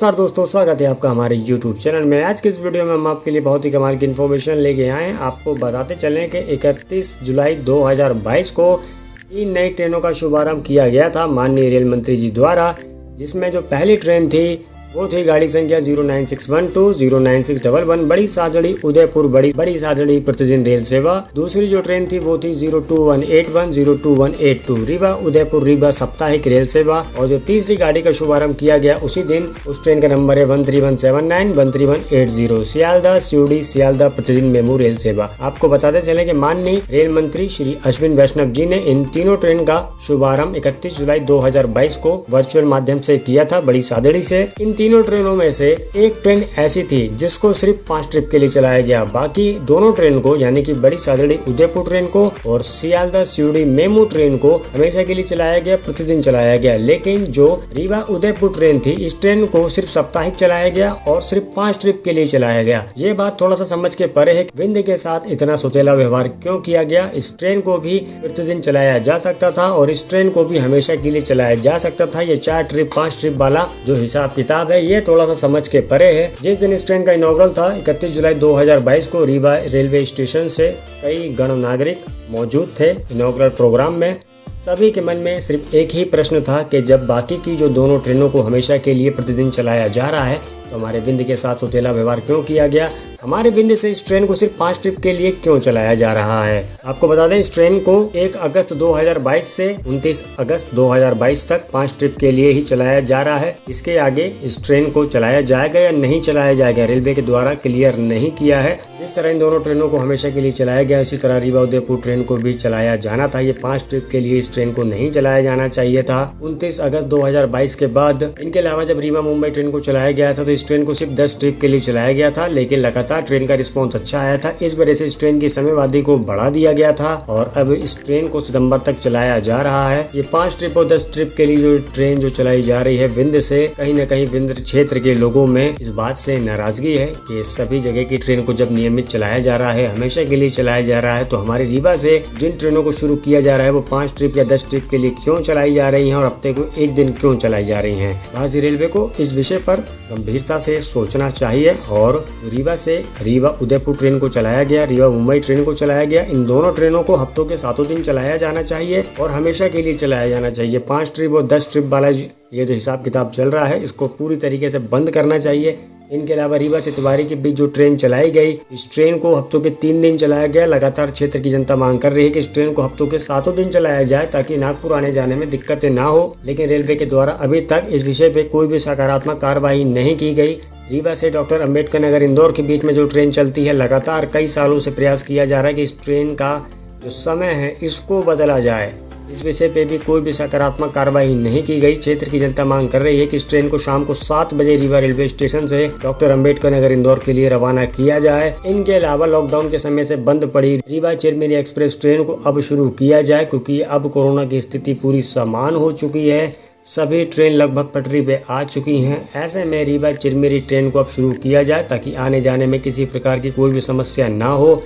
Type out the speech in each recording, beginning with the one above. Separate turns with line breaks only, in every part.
नमस्कार दोस्तों, स्वागत है आपका हमारे YouTube चैनल में। आज के इस वीडियो में हम आपके लिए बहुत ही कमाल की इन्फॉर्मेशन लेके आए हैं। आपको बताते चलें कि 31 जुलाई 2022 को 3 नई ट्रेनों का शुभारंभ किया गया था माननीय रेल मंत्री जी द्वारा, जिसमें जो पहली ट्रेन थी वो थी गाड़ी संख्या 09612 09611 बड़ी सादड़ी उदयपुर बड़ी सादड़ी प्रतिदिन रेल सेवा। दूसरी जो ट्रेन थी वो थी 02181 02182 रीवा उदयपुर रीवा साप्ताहिक रेल सेवा। और जो तीसरी गाड़ी का शुभारंभ किया गया उसी दिन, उस ट्रेन का नंबर है 13179 13180 सियालदह सिवड़ी सियालदह प्रतिदिन मेमू रेल सेवा। आपको बताते चले कि माननीय रेल मंत्री श्री अश्विन वैष्णव जी ने इन तीनों ट्रेन का शुभारंभ 31 जुलाई 2022 को वर्चुअल माध्यम से किया था बड़ी सादड़ी से। इन तीनों ट्रेनों में से एक ट्रेन ऐसी थी जिसको सिर्फ 5 ट्रिप के लिए चलाया गया। बाकी दोनों ट्रेन को यानी कि बड़ी सादड़ी उदयपुर ट्रेन को और सियालदह सिवड़ी मेमू ट्रेन को हमेशा के लिए चलाया गया, प्रतिदिन चलाया गया। लेकिन जो रीवा उदयपुर ट्रेन थी, इस ट्रेन को सिर्फ साप्ताहिक चलाया गया और सिर्फ 5 ट्रिप के लिए चलाया गया। ये बात थोड़ा सा समझ के परे है। विंध्य के साथ इतना सोचेला व्यवहार क्यों किया गया? इस ट्रेन को भी प्रतिदिन चलाया जा सकता था और इस ट्रेन को भी हमेशा के लिए चलाया जा सकता था। ये 4 ट्रिप 5 ट्रिप वाला जो हिसाब किताब है, ये थोड़ा सा समझ के परे है। जिस दिन इस ट्रेन का इनॉग्रल था 31 जुलाई 2022 को, रीवा रेलवे स्टेशन से कई गण नागरिक मौजूद थे इनॉग्रल प्रोग्राम में। सभी के मन में सिर्फ एक ही प्रश्न था कि जब बाकी की जो दोनों ट्रेनों को हमेशा के लिए प्रतिदिन चलाया जा रहा है तो हमारे विंध्य के साथ सौतेला व्यवहार क्यों किया गया? हमारे विंध्य से इस ट्रेन को सिर्फ 5 ट्रिप के लिए क्यों चलाया जा रहा है? आपको बता दें, इस ट्रेन को 1 अगस्त 2022 से 29 अगस्त 2022 तक 5 ट्रिप के लिए ही चलाया जा रहा है। इसके आगे इस ट्रेन को चलाया जाएगा या नहीं चलाया जाएगा, रेलवे के द्वारा क्लियर नहीं किया है। जिस तरह इन दोनों ट्रेनों को हमेशा के लिए चलाया गया, उसी तरह रीवा उदयपुर ट्रेन को भी चलाया जाना था। ये 5 ट्रिप के लिए इस ट्रेन को नहीं चलाया जाना चाहिए था। 29 अगस्त 2022 के बाद इनके अलावा जब रीवा मुंबई ट्रेन को चलाया गया था तो इस ट्रेन को सिर्फ 10 ट्रिप के लिए चलाया गया था, लेकिन लगातार ट्रेन का रिस्पॉन्स अच्छा आया था। इस वजह से इस ट्रेन की समयवादी को बढ़ा दिया गया था और अब इस ट्रेन को सितंबर तक चलाया जा रहा है। ये 5 ट्रिप और 10 ट्रिप के लिए जो ट्रेन जो चलाई जा रही है विंध्य से, कहीं न कहीं विंध्य क्षेत्र के लोगों में इस बात से नाराजगी है कि सभी जगह की ट्रेन को जब नियमित चलाया जा रहा है, हमेशा के लिए चलाया जा रहा है, तो हमारे रीवा से जिन ट्रेनों को शुरू किया जा रहा है वो 5 ट्रिप या 10 ट्रिप के लिए क्यों चलाई जा रही है और हफ्ते को एक दिन क्यों चलाई जा रही है? भारतीय रेलवे को इस विषय पर गंभीरता से सोचना चाहिए। और रीवा से रीवा उदयपुर ट्रेन को चलाया गया, रीवा मुंबई ट्रेन को चलाया गया, इन दोनों ट्रेनों को हफ्तों के 7 दिन चलाया जाना चाहिए और हमेशा के लिए चलाया जाना चाहिए। 5 ट्रिप और 10 ट्रिप वाला ये जो हिसाब किताब चल रहा है, इसको पूरी तरीके से बंद करना चाहिए। इनके अलावा रीवा से तिवारी के बीच जो ट्रेन चलाई गई, इस ट्रेन को हफ्तों के 3 दिन चलाया गया। लगातार क्षेत्र की जनता मांग कर रही है कि इस ट्रेन को हफ्तों के 7 दिन चलाया जाए ताकि नागपुर आने जाने में दिक्कतें ना हो। लेकिन रेलवे के द्वारा अभी तक इस विषय पे कोई भी सकारात्मक कार्रवाई नहीं की गई। रीवा से डॉक्टर अंबेडकर नगर इंदौर के बीच में जो ट्रेन चलती है, लगातार कई सालों से प्रयास किया जा रहा है कि इस ट्रेन का जो समय है इसको बदला जाए। इस विषय पे भी कोई भी सकारात्मक कार्रवाई नहीं की गई। क्षेत्र की जनता मांग कर रही है कि इस ट्रेन को शाम को 7 बजे रीवा रेलवे स्टेशन से डॉक्टर अंबेडकर नगर इंदौर के लिए रवाना किया जाए। इनके अलावा लॉकडाउन के समय से बंद पड़ी रीवा चिरमिरी एक्सप्रेस ट्रेन को अब शुरू किया जाए, क्योंकि अब कोरोना की स्थिति पूरी सामान्य हो चुकी है। सभी ट्रेन लगभग पटरी पे आ चुकी हैं। ऐसे में रीवा चिरमिरी ट्रेन को अब शुरू किया जाए ताकि आने जाने में किसी प्रकार की कोई भी समस्या ना हो।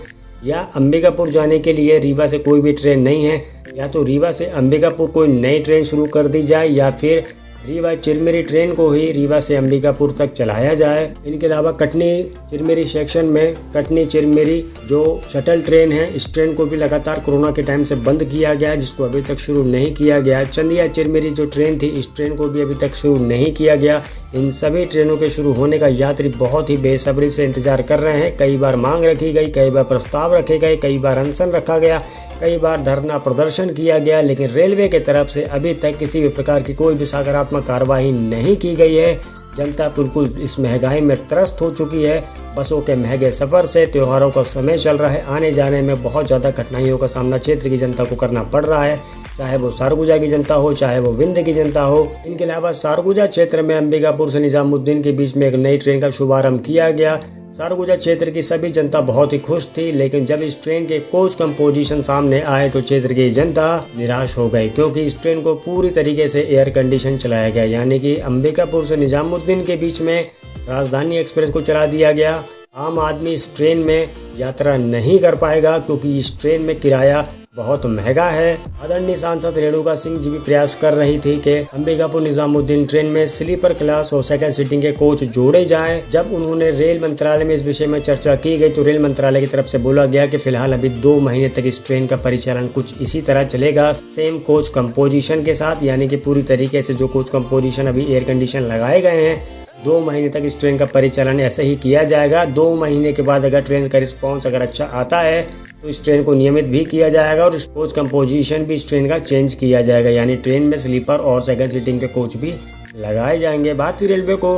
या अंबिकापुर जाने के लिए रीवा से कोई भी ट्रेन नहीं है, या तो रीवा से अंबिकापुर कोई नई ट्रेन शुरू कर दी जाए या फिर रीवा चिरमिरी ट्रेन को ही रीवा से अंबिकापुर तक चलाया जाए। इनके अलावा कटनी चिरमिरी सेक्शन में कटनी चिरमिरी जो शटल ट्रेन है, इस ट्रेन को भी लगातार कोरोना के टाइम से बंद किया गया है, जिसको अभी तक शुरू नहीं किया गया। चंदिया चिरमिरी जो ट्रेन थी, इस ट्रेन को भी अभी तक शुरू नहीं किया गया। इन सभी ट्रेनों के शुरू होने का यात्री बहुत ही बेसब्री से इंतजार कर रहे हैं। कई बार मांग रखी गई, कई बार प्रस्ताव रखे गए, कई बार अनशन रखा गया, कई बार धरना प्रदर्शन किया गया, लेकिन रेलवे की तरफ से अभी तक किसी भी प्रकार की कोई भी सकारात्मक कार्रवाई नहीं की गई है। जनता बिल्कुल इस महंगाई में त्रस्त हो चुकी है। बसों के महंगे सफर से, त्योहारों का समय चल रहा है, आने जाने में बहुत ज़्यादा कठिनाइयों का सामना क्षेत्र की जनता को करना पड़ रहा है, चाहे वो सारगुजा की जनता हो, चाहे वो विंध्य की जनता हो। इनके अलावा सारगुजा क्षेत्र में अंबिकापुर से निजामुद्दीन के बीच में एक नई ट्रेन का शुभारंभ किया गया। सारगुजा क्षेत्र की सभी जनता बहुत ही खुश थी, लेकिन जब इस ट्रेन के कोच कंपोजिशन सामने आए तो क्षेत्र की जनता निराश हो गई, क्योंकि इस ट्रेन को पूरी तरीके से एयर कंडीशन चलाया गया, यानी कि अंबिकापुर से निजामुद्दीन के बीच में राजधानी एक्सप्रेस को चला दिया गया। आम आदमी इस ट्रेन में यात्रा नहीं कर पाएगा, क्योंकि इस ट्रेन में किराया बहुत महंगा है। आदरणीय सांसद रेणुका सिंह जी भी प्रयास कर रही थी कि अंबिकापुर निजामुद्दीन ट्रेन में स्लीपर क्लास और सेकंड सीटिंग के कोच जोड़े जाएं। जब उन्होंने रेल मंत्रालय में इस विषय में चर्चा की गई तो रेल मंत्रालय की तरफ से बोला गया कि फिलहाल अभी 2 महीने तक इस ट्रेन का परिचालन कुछ इसी तरह चलेगा, सेम कोच कंपोजिशन के साथ, यानी कि पूरी तरीके से जो कोच कंपोजिशन अभी एयर कंडीशन लगाए गए हैं 2 महीने तक इस ट्रेन का परिचालन ऐसे ही किया जाएगा। 2 महीने के बाद अगर ट्रेन का रिस्पॉन्स अगर अच्छा आता है तो इस ट्रेन को नियमित भी किया जाएगा और इस कोच कंपोजिशन भी इस ट्रेन का चेंज किया जाएगा, यानी ट्रेन में स्लीपर और सेकंड सीटिंग के कोच भी लगाए जाएंगे। भारतीय रेलवे को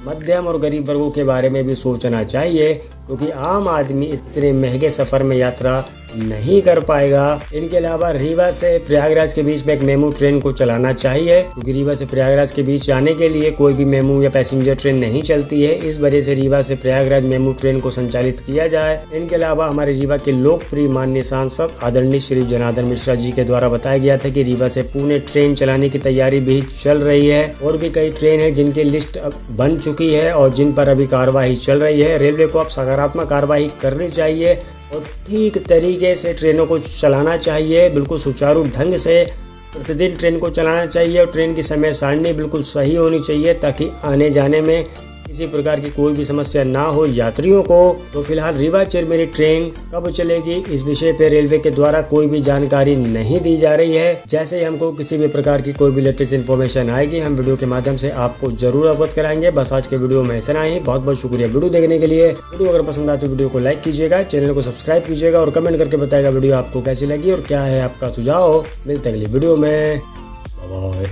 मध्यम और गरीब वर्गों के बारे में भी सोचना चाहिए, क्योंकि आम आदमी इतने महंगे सफ़र में यात्रा नहीं कर पाएगा। इनके अलावा रीवा से प्रयागराज के बीच में एक मेमू ट्रेन को चलाना चाहिए, क्योंकि रीवा से प्रयागराज के बीच जाने के लिए कोई भी मेमू या पैसेंजर ट्रेन नहीं चलती है। इस वजह से रीवा से प्रयागराज मेमू ट्रेन को संचालित किया जाए। इनके अलावा हमारे रीवा के लोकप्रिय माननीय सांसद आदरणीय श्री जनार्दन मिश्रा जी के द्वारा बताया गया था कि रीवा से पुणे ट्रेन चलाने की तैयारी भी चल रही है और भी कई ट्रेन है जिनकी लिस्ट अब बन चुकी है और जिन पर अभी कार्यवाही चल रही है। रेलवे को अब सकारात्मक कार्यवाही करनी चाहिए और ठीक तरीके से ट्रेनों को चलाना चाहिए, बिल्कुल सुचारू ढंग से प्रतिदिन ट्रेन को चलाना चाहिए और ट्रेन की समय सारणी बिल्कुल सही होनी चाहिए ताकि आने जाने में किसी प्रकार की कोई भी समस्या ना हो यात्रियों को। तो फिलहाल रीवा चिरमिरी ट्रेन कब चलेगी इस विषय पे रेलवे के द्वारा कोई भी जानकारी नहीं दी जा रही है। जैसे ही हमको किसी भी प्रकार की कोई भी लेटेस्ट इन्फॉर्मेशन आएगी हम वीडियो के माध्यम से आपको जरूर अवगत कराएंगे। बस आज के वीडियो में ऐसा ही, बहुत बहुत शुक्रिया वीडियो देखने के लिए। वीडियो अगर पसंद आए तो वीडियो को लाइक कीजिएगा, चैनल को सब्सक्राइब कीजिएगा और कमेंट करके बताएगा वीडियो आपको कैसी लगी और क्या है आपका सुझाव। मिलते हैं अगली वीडियो में, बाय।